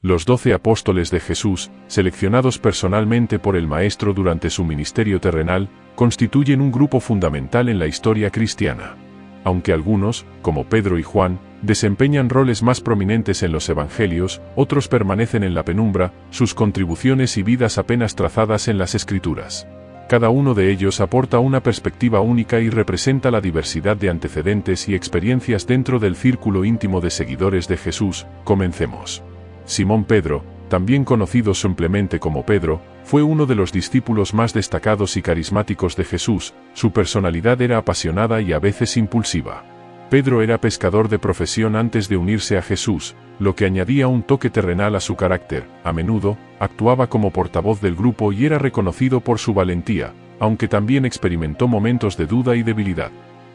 Los 12 apóstoles de Jesús, seleccionados personalmente por el Maestro durante su ministerio terrenal, constituyen un grupo fundamental en la historia cristiana. Aunque algunos, como Pedro y Juan, desempeñan roles más prominentes en los evangelios, otros permanecen en la penumbra, sus contribuciones y vidas apenas trazadas en las Escrituras. Cada uno de ellos aporta una perspectiva única y representa la diversidad de antecedentes y experiencias dentro del círculo íntimo de seguidores de Jesús. Comencemos. Simón Pedro, también conocido simplemente como Pedro, fue uno de los discípulos más destacados y carismáticos de Jesús. Su personalidad era apasionada y a veces impulsiva. Pedro era pescador de profesión antes de unirse a Jesús, lo que añadía un toque terrenal a su carácter. A menudo, actuaba como portavoz del grupo y era reconocido por su valentía, aunque también experimentó momentos de duda y debilidad.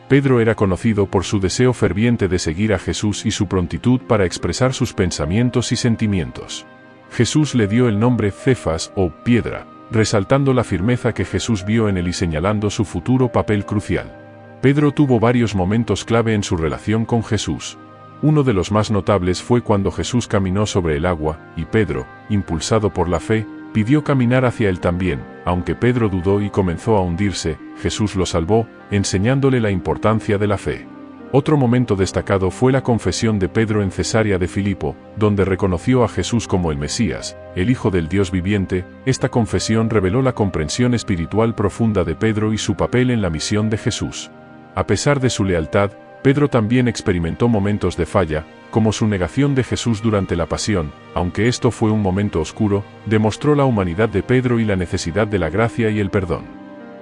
Pedro era conocido por su deseo ferviente de seguir a Jesús y su prontitud para expresar sus pensamientos y sentimientos. Jesús le dio el nombre Cefas o piedra, resaltando la firmeza que Jesús vio en él y señalando su futuro papel crucial. Pedro tuvo varios momentos clave en su relación con Jesús. Uno de los más notables fue cuando Jesús caminó sobre el agua, y Pedro, impulsado por la fe, pidió caminar hacia él también. Aunque Pedro dudó y comenzó a hundirse, Jesús lo salvó, enseñándole la importancia de la fe. Otro momento destacado fue la confesión de Pedro en Cesarea de Filipo, donde reconoció a Jesús como el Mesías, el Hijo del Dios viviente. Esta confesión reveló la comprensión espiritual profunda de Pedro y su papel en la misión de Jesús. A pesar de su lealtad, Pedro también experimentó momentos de falla, como su negación de Jesús durante la pasión. Aunque esto fue un momento oscuro, demostró la humanidad de Pedro y la necesidad de la gracia y el perdón.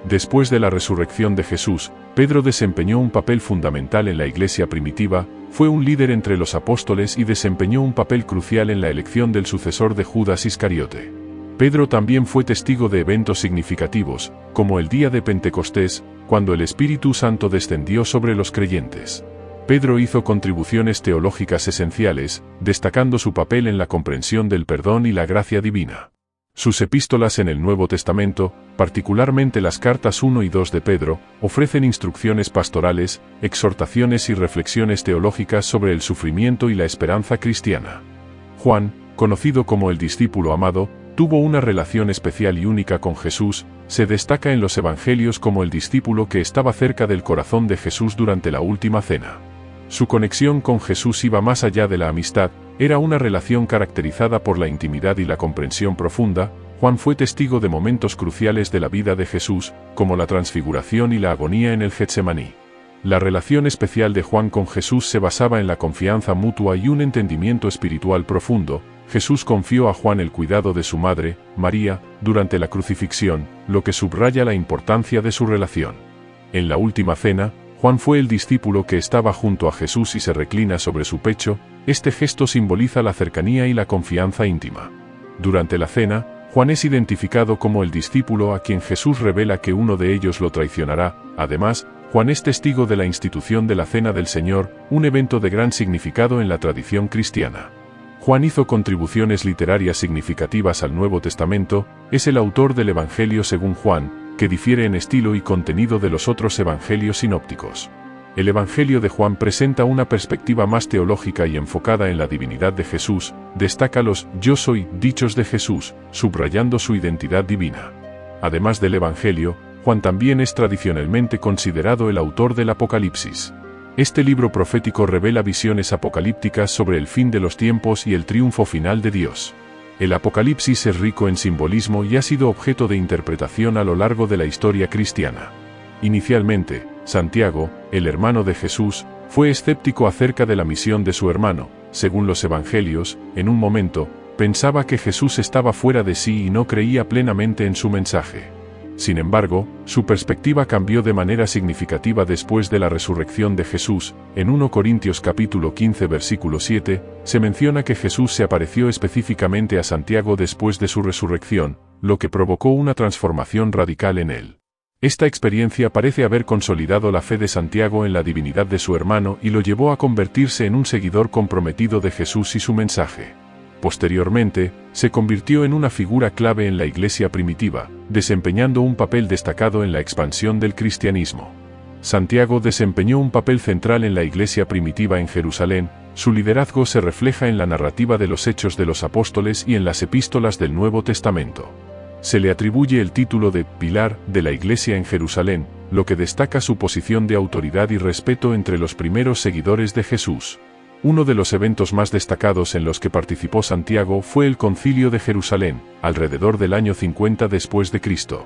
Después de la resurrección de Jesús, Pedro desempeñó un papel fundamental en la iglesia primitiva, fue un líder entre los apóstoles y desempeñó un papel crucial en la elección del sucesor de Judas Iscariote. Pedro también fue testigo de eventos significativos, como el día de Pentecostés, cuando el Espíritu Santo descendió sobre los creyentes. Pedro hizo contribuciones teológicas esenciales, destacando su papel en la comprensión del perdón y la gracia divina. Sus epístolas en el Nuevo Testamento, particularmente las cartas 1 y 2 de Pedro, ofrecen instrucciones pastorales, exhortaciones y reflexiones teológicas sobre el sufrimiento y la esperanza cristiana. Juan, conocido como el discípulo amado, tuvo una relación especial y única con Jesús. Se destaca en los evangelios como el discípulo que estaba cerca del corazón de Jesús durante la última cena. Su conexión con Jesús iba más allá de la amistad, era una relación caracterizada por la intimidad y la comprensión profunda. Juan fue testigo de momentos cruciales de la vida de Jesús, como la transfiguración y la agonía en el Getsemaní. La relación especial de Juan con Jesús se basaba en la confianza mutua y un entendimiento espiritual profundo. Jesús confió a Juan el cuidado de su madre, María, durante la crucifixión, lo que subraya la importancia de su relación. En la última cena, Juan fue el discípulo que estaba junto a Jesús y se reclina sobre su pecho. Este gesto simboliza la cercanía y la confianza íntima. Durante la cena, Juan es identificado como el discípulo a quien Jesús revela que uno de ellos lo traicionará. Además, Juan es testigo de la institución de la Cena del Señor, un evento de gran significado en la tradición cristiana. Juan hizo contribuciones literarias significativas al Nuevo Testamento, es el autor del Evangelio según Juan, que difiere en estilo y contenido de los otros evangelios sinópticos. El Evangelio de Juan presenta una perspectiva más teológica y enfocada en la divinidad de Jesús, destaca los «yo soy» dichos de Jesús, subrayando su identidad divina. Además del Evangelio, Juan también es tradicionalmente considerado el autor del Apocalipsis. Este libro profético revela visiones apocalípticas sobre el fin de los tiempos y el triunfo final de Dios. El Apocalipsis es rico en simbolismo y ha sido objeto de interpretación a lo largo de la historia cristiana. Inicialmente, Santiago, el hermano de Jesús, fue escéptico acerca de la misión de su hermano. Según los evangelios, en un momento, pensaba que Jesús estaba fuera de sí y no creía plenamente en su mensaje. Sin embargo, su perspectiva cambió de manera significativa después de la resurrección de Jesús. En 1 Corintios capítulo 15 versículo 7, se menciona que Jesús se apareció específicamente a Santiago después de su resurrección, lo que provocó una transformación radical en él. Esta experiencia parece haber consolidado la fe de Santiago en la divinidad de su hermano y lo llevó a convertirse en un seguidor comprometido de Jesús y su mensaje. Posteriormente, se convirtió en una figura clave en la iglesia primitiva, desempeñando un papel destacado en la expansión del cristianismo. Santiago desempeñó un papel central en la iglesia primitiva en Jerusalén. Su liderazgo se refleja en la narrativa de los Hechos de los Apóstoles y en las epístolas del Nuevo Testamento. Se le atribuye el título de «pilar» de la iglesia en Jerusalén, lo que destaca su posición de autoridad y respeto entre los primeros seguidores de Jesús. Uno de los eventos más destacados en los que participó Santiago fue el Concilio de Jerusalén, alrededor del año 50 después de Cristo.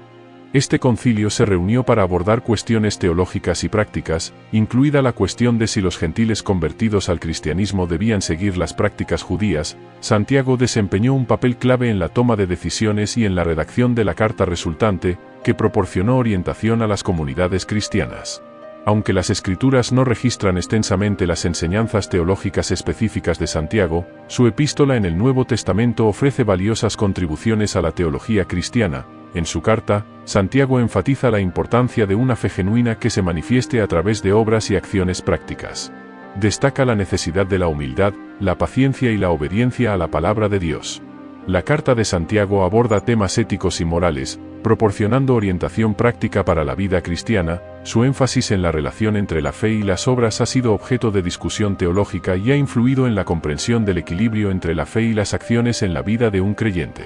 Este concilio se reunió para abordar cuestiones teológicas y prácticas, incluida la cuestión de si los gentiles convertidos al cristianismo debían seguir las prácticas judías. Santiago desempeñó un papel clave en la toma de decisiones y en la redacción de la carta resultante, que proporcionó orientación a las comunidades cristianas. Aunque las Escrituras no registran extensamente las enseñanzas teológicas específicas de Santiago, su epístola en el Nuevo Testamento ofrece valiosas contribuciones a la teología cristiana. En su carta, Santiago enfatiza la importancia de una fe genuina que se manifieste a través de obras y acciones prácticas. Destaca la necesidad de la humildad, la paciencia y la obediencia a la palabra de Dios. La carta de Santiago aborda temas éticos y morales, proporcionando orientación práctica para la vida cristiana. Su énfasis en la relación entre la fe y las obras ha sido objeto de discusión teológica y ha influido en la comprensión del equilibrio entre la fe y las acciones en la vida de un creyente.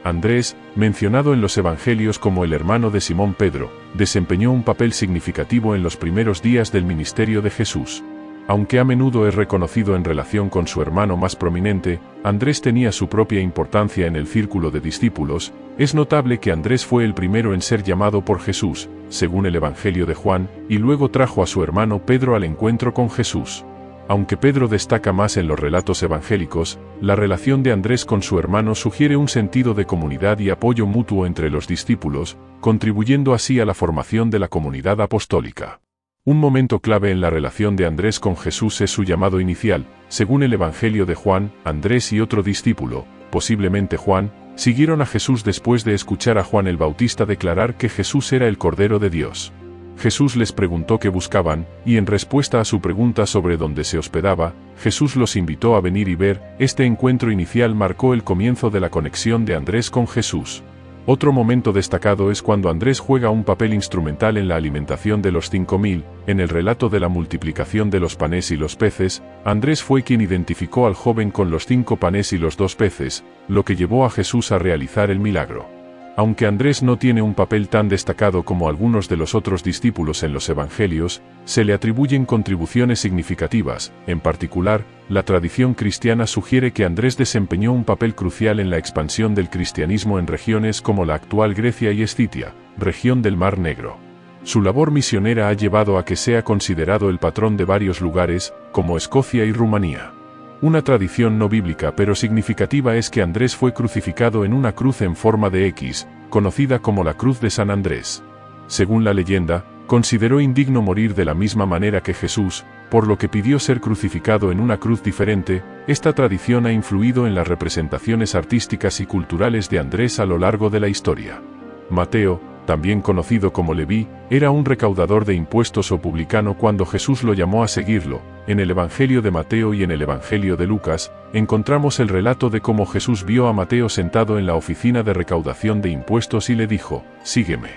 Andrés, mencionado en los Evangelios como el hermano de Simón Pedro, desempeñó un papel significativo en los primeros días del ministerio de Jesús. Aunque a menudo es reconocido en relación con su hermano más prominente, Andrés tenía su propia importancia en el círculo de discípulos. Es notable que Andrés fue el primero en ser llamado por Jesús, según el Evangelio de Juan, y luego trajo a su hermano Pedro al encuentro con Jesús. Aunque Pedro destaca más en los relatos evangélicos, la relación de Andrés con su hermano sugiere un sentido de comunidad y apoyo mutuo entre los discípulos, contribuyendo así a la formación de la comunidad apostólica. Un momento clave en la relación de Andrés con Jesús es su llamado inicial. Según el Evangelio de Juan, Andrés y otro discípulo, posiblemente Juan, siguieron a Jesús después de escuchar a Juan el Bautista declarar que Jesús era el Cordero de Dios. Jesús les preguntó qué buscaban, y en respuesta a su pregunta sobre dónde se hospedaba, Jesús los invitó a venir y ver. Este encuentro inicial marcó el comienzo de la conexión de Andrés con Jesús. Otro momento destacado es cuando Andrés juega un papel instrumental en la alimentación de los 5000, en el relato de la multiplicación de los panes y los peces. Andrés fue quien identificó al joven con los 5 panes y los 2 peces, lo que llevó a Jesús a realizar el milagro. Aunque Andrés no tiene un papel tan destacado como algunos de los otros discípulos en los Evangelios, se le atribuyen contribuciones significativas. En particular, la tradición cristiana sugiere que Andrés desempeñó un papel crucial en la expansión del cristianismo en regiones como la actual Grecia y Escitia, región del Mar Negro. Su labor misionera ha llevado a que sea considerado el patrón de varios lugares, como Escocia y Rumanía. Una tradición no bíblica pero significativa es que Andrés fue crucificado en una cruz en forma de X, conocida como la Cruz de San Andrés. Según la leyenda, consideró indigno morir de la misma manera que Jesús, por lo que pidió ser crucificado en una cruz diferente. Esta tradición ha influido en las representaciones artísticas y culturales de Andrés a lo largo de la historia. Mateo, también conocido como Leví, era un recaudador de impuestos o publicano cuando Jesús lo llamó a seguirlo. En el Evangelio de Mateo y en el Evangelio de Lucas, encontramos el relato de cómo Jesús vio a Mateo sentado en la oficina de recaudación de impuestos y le dijo: «Sígueme».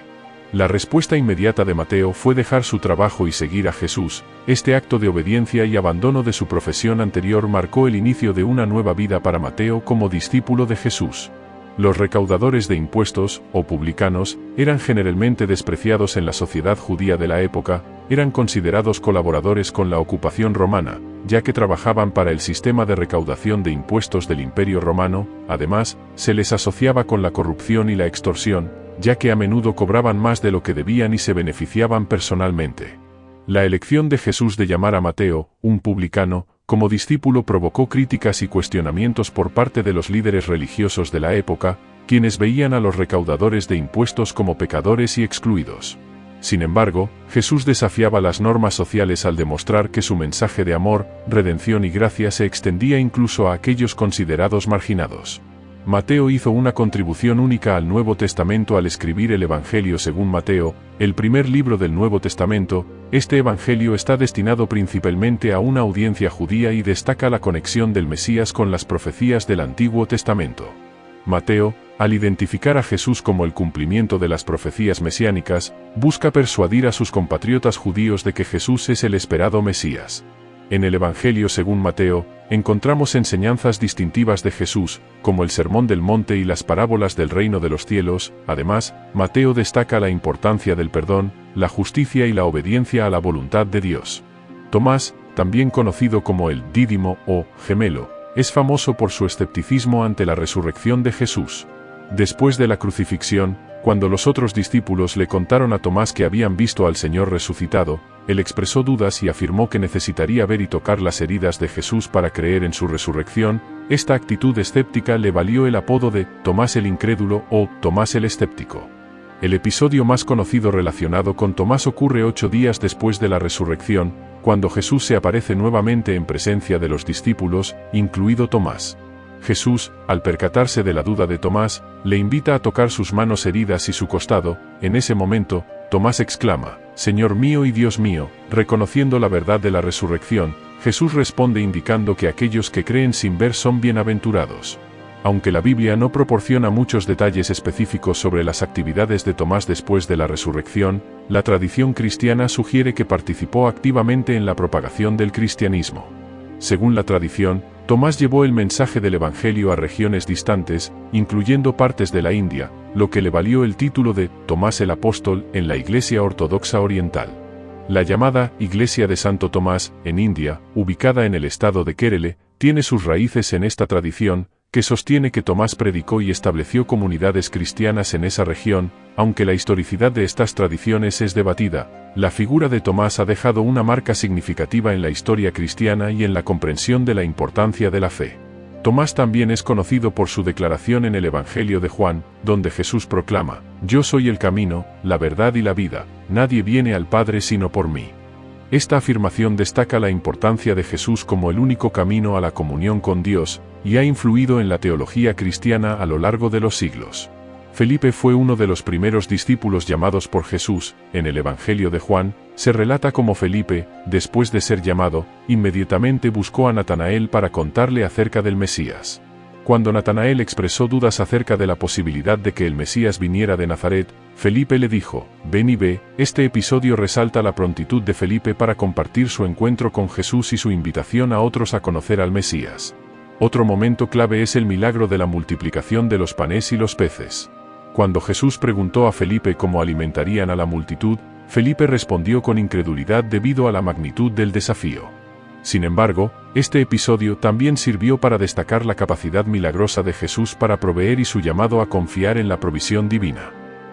La respuesta inmediata de Mateo fue dejar su trabajo y seguir a Jesús. Este acto de obediencia y abandono de su profesión anterior marcó el inicio de una nueva vida para Mateo como discípulo de Jesús. Los recaudadores de impuestos, o publicanos, eran generalmente despreciados en la sociedad judía de la época. Eran considerados colaboradores con la ocupación romana, ya que trabajaban para el sistema de recaudación de impuestos del Imperio Romano. Además, se les asociaba con la corrupción y la extorsión, ya que a menudo cobraban más de lo que debían y se beneficiaban personalmente. La elección de Jesús de llamar a Mateo, un publicano, como discípulo provocó críticas y cuestionamientos por parte de los líderes religiosos de la época, quienes veían a los recaudadores de impuestos como pecadores y excluidos. Sin embargo, Jesús desafiaba las normas sociales al demostrar que su mensaje de amor, redención y gracia se extendía incluso a aquellos considerados marginados. Mateo hizo una contribución única al Nuevo Testamento al escribir el Evangelio según Mateo, el primer libro del Nuevo Testamento. Este Evangelio está destinado principalmente a una audiencia judía y destaca la conexión del Mesías con las profecías del Antiguo Testamento. Mateo, Al identificar a Jesús como el cumplimiento de las profecías mesiánicas, busca persuadir a sus compatriotas judíos de que Jesús es el esperado Mesías. En el Evangelio según Mateo, encontramos enseñanzas distintivas de Jesús, como el Sermón del Monte y las parábolas del reino de los cielos. Además, Mateo destaca la importancia del perdón, la justicia y la obediencia a la voluntad de Dios. Tomás, también conocido como el Dídimo o gemelo, es famoso por su escepticismo ante la resurrección de Jesús. Después de la crucifixión, cuando los otros discípulos le contaron a Tomás que habían visto al Señor resucitado, él expresó dudas y afirmó que necesitaría ver y tocar las heridas de Jesús para creer en su resurrección. Esta actitud escéptica le valió el apodo de Tomás el Incrédulo o Tomás el Escéptico. El episodio más conocido relacionado con Tomás ocurre 8 días después de la resurrección, cuando Jesús se aparece nuevamente en presencia de los discípulos, incluido Tomás. Jesús, al percatarse de la duda de Tomás, le invita a tocar sus manos heridas y su costado. En ese momento, Tomás exclama, «Señor mío y Dios mío», reconociendo la verdad de la resurrección. Jesús responde indicando que aquellos que creen sin ver son bienaventurados. Aunque la Biblia no proporciona muchos detalles específicos sobre las actividades de Tomás después de la resurrección, la tradición cristiana sugiere que participó activamente en la propagación del cristianismo. Según la tradición, Tomás llevó el mensaje del Evangelio a regiones distantes, incluyendo partes de la India, lo que le valió el título de Tomás el Apóstol en la Iglesia Ortodoxa Oriental. La llamada Iglesia de Santo Tomás, en India, ubicada en el estado de Kerala, tiene sus raíces en esta tradición, que sostiene que Tomás predicó y estableció comunidades cristianas en esa región. Aunque la historicidad de estas tradiciones es debatida, la figura de Tomás ha dejado una marca significativa en la historia cristiana y en la comprensión de la importancia de la fe. Tomás también es conocido por su declaración en el Evangelio de Juan, donde Jesús proclama, «Yo soy el camino, la verdad y la vida, nadie viene al Padre sino por mí». Esta afirmación destaca la importancia de Jesús como el único camino a la comunión con Dios, y ha influido en la teología cristiana a lo largo de los siglos. Felipe fue uno de los primeros discípulos llamados por Jesús. En el Evangelio de Juan, se relata como Felipe, después de ser llamado, inmediatamente buscó a Natanael para contarle acerca del Mesías. Cuando Natanael expresó dudas acerca de la posibilidad de que el Mesías viniera de Nazaret, Felipe le dijo, «Ven y ve». Este episodio resalta la prontitud de Felipe para compartir su encuentro con Jesús y su invitación a otros a conocer al Mesías. Otro momento clave es el milagro de la multiplicación de los panes y los peces. Cuando Jesús preguntó a Felipe cómo alimentarían a la multitud, Felipe respondió con incredulidad debido a la magnitud del desafío. Sin embargo, este episodio también sirvió para destacar la capacidad milagrosa de Jesús para proveer y su llamado a confiar en la provisión divina.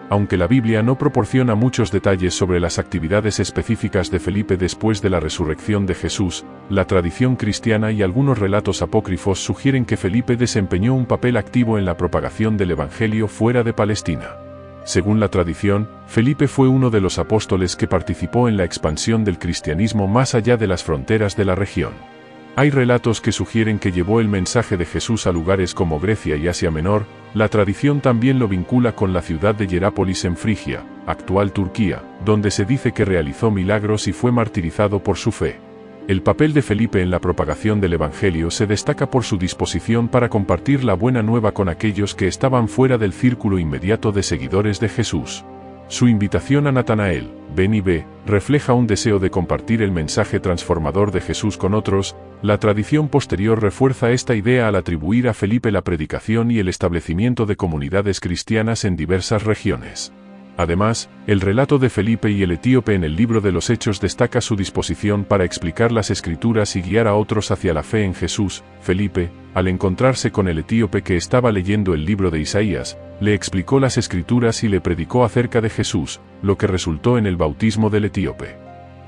Aunque la Biblia no proporciona muchos detalles sobre las actividades específicas de Felipe después de la resurrección de Jesús, la tradición cristiana y algunos relatos apócrifos sugieren que Felipe desempeñó un papel activo en la propagación del Evangelio fuera de Palestina. Según la tradición, Felipe fue uno de los apóstoles que participó en la expansión del cristianismo más allá de las fronteras de la región. Hay relatos que sugieren que llevó el mensaje de Jesús a lugares como Grecia y Asia Menor. La tradición también lo vincula con la ciudad de Hierápolis en Frigia, actual Turquía, donde se dice que realizó milagros y fue martirizado por su fe. El papel de Felipe en la propagación del Evangelio se destaca por su disposición para compartir la buena nueva con aquellos que estaban fuera del círculo inmediato de seguidores de Jesús. Su invitación a Natanael, «Ven y ve», refleja un deseo de compartir el mensaje transformador de Jesús con otros. La tradición posterior refuerza esta idea al atribuir a Felipe la predicación y el establecimiento de comunidades cristianas en diversas regiones. Además, el relato de Felipe y el etíope en el libro de los Hechos destaca su disposición para explicar las Escrituras y guiar a otros hacia la fe en Jesús. Felipe, al encontrarse con el etíope que estaba leyendo el libro de Isaías, le explicó las Escrituras y le predicó acerca de Jesús, lo que resultó en el bautismo del etíope.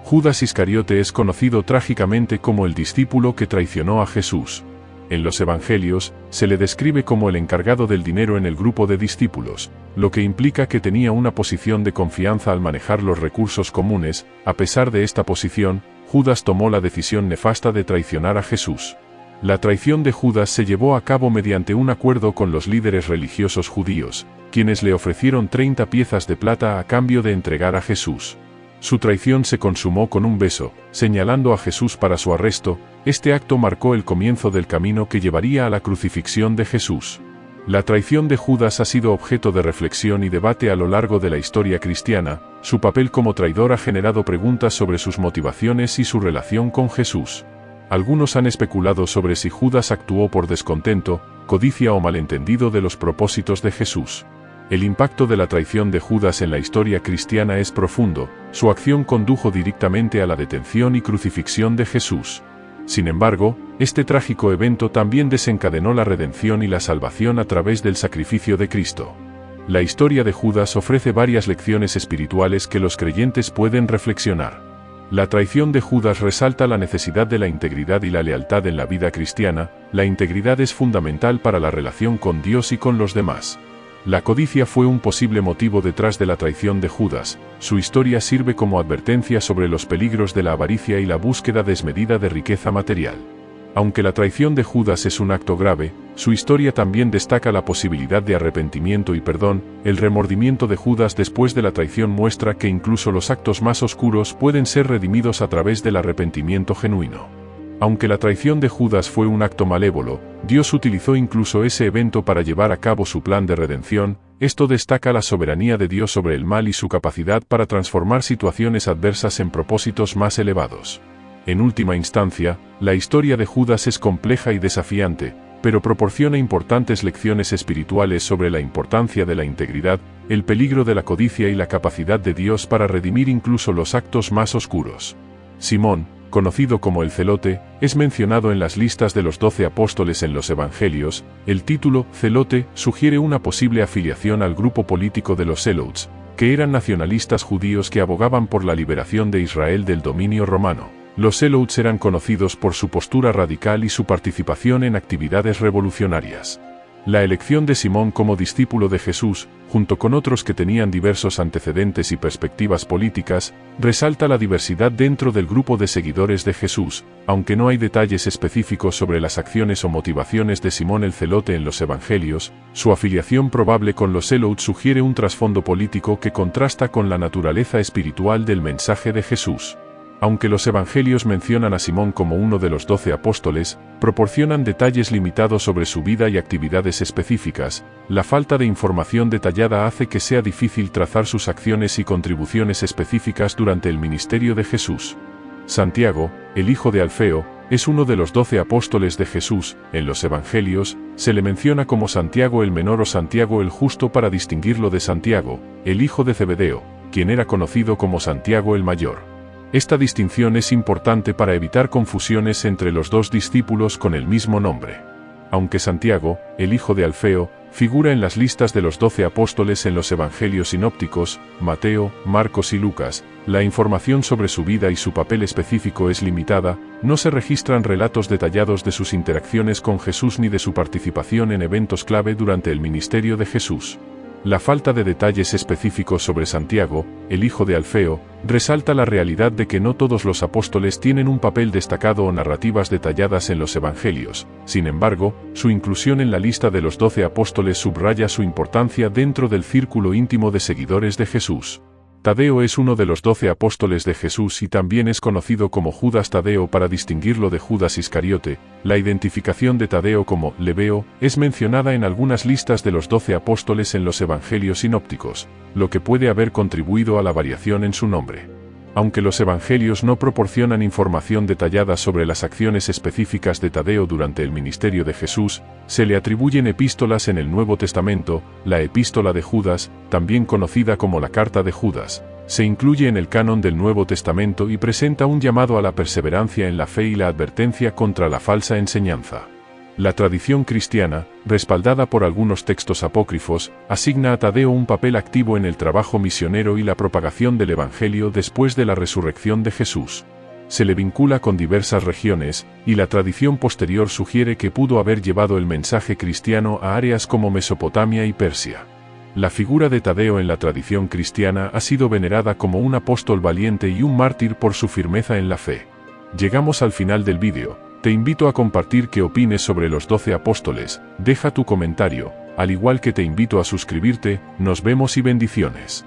Judas Iscariote es conocido trágicamente como el discípulo que traicionó a Jesús. En los Evangelios, se le describe como el encargado del dinero en el grupo de discípulos, lo que implica que tenía una posición de confianza al manejar los recursos comunes. A pesar de esta posición, Judas tomó la decisión nefasta de traicionar a Jesús. La traición de Judas se llevó a cabo mediante un acuerdo con los líderes religiosos judíos, quienes le ofrecieron 30 piezas de plata a cambio de entregar a Jesús. Su traición se consumó con un beso, señalando a Jesús para su arresto. Este acto marcó el comienzo del camino que llevaría a la crucifixión de Jesús. La traición de Judas ha sido objeto de reflexión y debate a lo largo de la historia cristiana. Su papel como traidor ha generado preguntas sobre sus motivaciones y su relación con Jesús. Algunos han especulado sobre si Judas actuó por descontento, codicia o malentendido de los propósitos de Jesús. El impacto de la traición de Judas en la historia cristiana es profundo. Su acción condujo directamente a la detención y crucifixión de Jesús. Sin embargo, este trágico evento también desencadenó la redención y la salvación a través del sacrificio de Cristo. La historia de Judas ofrece varias lecciones espirituales que los creyentes pueden reflexionar. La traición de Judas resalta la necesidad de la integridad y la lealtad en la vida cristiana. La integridad es fundamental para la relación con Dios y con los demás. La codicia fue un posible motivo detrás de la traición de Judas. Su historia sirve como advertencia sobre los peligros de la avaricia y la búsqueda desmedida de riqueza material. Aunque la traición de Judas es un acto grave, su historia también destaca la posibilidad de arrepentimiento y perdón. El remordimiento de Judas después de la traición muestra que incluso los actos más oscuros pueden ser redimidos a través del arrepentimiento genuino. Aunque la traición de Judas fue un acto malévolo, Dios utilizó incluso ese evento para llevar a cabo su plan de redención. Esto destaca la soberanía de Dios sobre el mal y su capacidad para transformar situaciones adversas en propósitos más elevados. En última instancia, la historia de Judas es compleja y desafiante, pero proporciona importantes lecciones espirituales sobre la importancia de la integridad, el peligro de la codicia y la capacidad de Dios para redimir incluso los actos más oscuros. Simón, conocido como el Celote, es mencionado en las listas de los 12 apóstoles en los Evangelios. El título, Celote, sugiere una posible afiliación al grupo político de los Zelotes, que eran nacionalistas judíos que abogaban por la liberación de Israel del dominio romano. Los Zelotes eran conocidos por su postura radical y su participación en actividades revolucionarias. La elección de Simón como discípulo de Jesús, junto con otros que tenían diversos antecedentes y perspectivas políticas, resalta la diversidad dentro del grupo de seguidores de Jesús. Aunque no hay detalles específicos sobre las acciones o motivaciones de Simón el Celote en los Evangelios, su afiliación probable con los Zelotes sugiere un trasfondo político que contrasta con la naturaleza espiritual del mensaje de Jesús. Aunque los Evangelios mencionan a Simón como uno de los 12 apóstoles, proporcionan detalles limitados sobre su vida y actividades específicas. La falta de información detallada hace que sea difícil trazar sus acciones y contribuciones específicas durante el ministerio de Jesús. Santiago, el hijo de Alfeo, es uno de los 12 apóstoles de Jesús. En los Evangelios, se le menciona como Santiago el menor o Santiago el justo para distinguirlo de Santiago, el hijo de Zebedeo, quien era conocido como Santiago el mayor. Esta distinción es importante para evitar confusiones entre los dos discípulos con el mismo nombre. Aunque Santiago, el hijo de Alfeo, figura en las listas de los 12 apóstoles en los Evangelios sinópticos, Mateo, Marcos y Lucas, la información sobre su vida y su papel específico es limitada. No se registran relatos detallados de sus interacciones con Jesús ni de su participación en eventos clave durante el ministerio de Jesús. La falta de detalles específicos sobre Santiago, el hijo de Alfeo, resalta la realidad de que no todos los apóstoles tienen un papel destacado o narrativas detalladas en los Evangelios. Sin embargo, su inclusión en la lista de los 12 apóstoles subraya su importancia dentro del círculo íntimo de seguidores de Jesús. Tadeo es uno de los 12 apóstoles de Jesús y también es conocido como Judas Tadeo para distinguirlo de Judas Iscariote. La identificación de Tadeo como Lebeo es mencionada en algunas listas de los 12 apóstoles en los Evangelios sinópticos, lo que puede haber contribuido a la variación en su nombre. Aunque los Evangelios no proporcionan información detallada sobre las acciones específicas de Tadeo durante el ministerio de Jesús, se le atribuyen epístolas en el Nuevo Testamento. La epístola de Judas, también conocida como la Carta de Judas, se incluye en el canon del Nuevo Testamento y presenta un llamado a la perseverancia en la fe y la advertencia contra la falsa enseñanza. La tradición cristiana, respaldada por algunos textos apócrifos, asigna a Tadeo un papel activo en el trabajo misionero y la propagación del Evangelio después de la resurrección de Jesús. Se le vincula con diversas regiones, y la tradición posterior sugiere que pudo haber llevado el mensaje cristiano a áreas como Mesopotamia y Persia. La figura de Tadeo en la tradición cristiana ha sido venerada como un apóstol valiente y un mártir por su firmeza en la fe. Llegamos al final del vídeo. Te invito a compartir qué opines sobre los 12 apóstoles. Deja tu comentario, al igual que te invito a suscribirte. Nos vemos y bendiciones.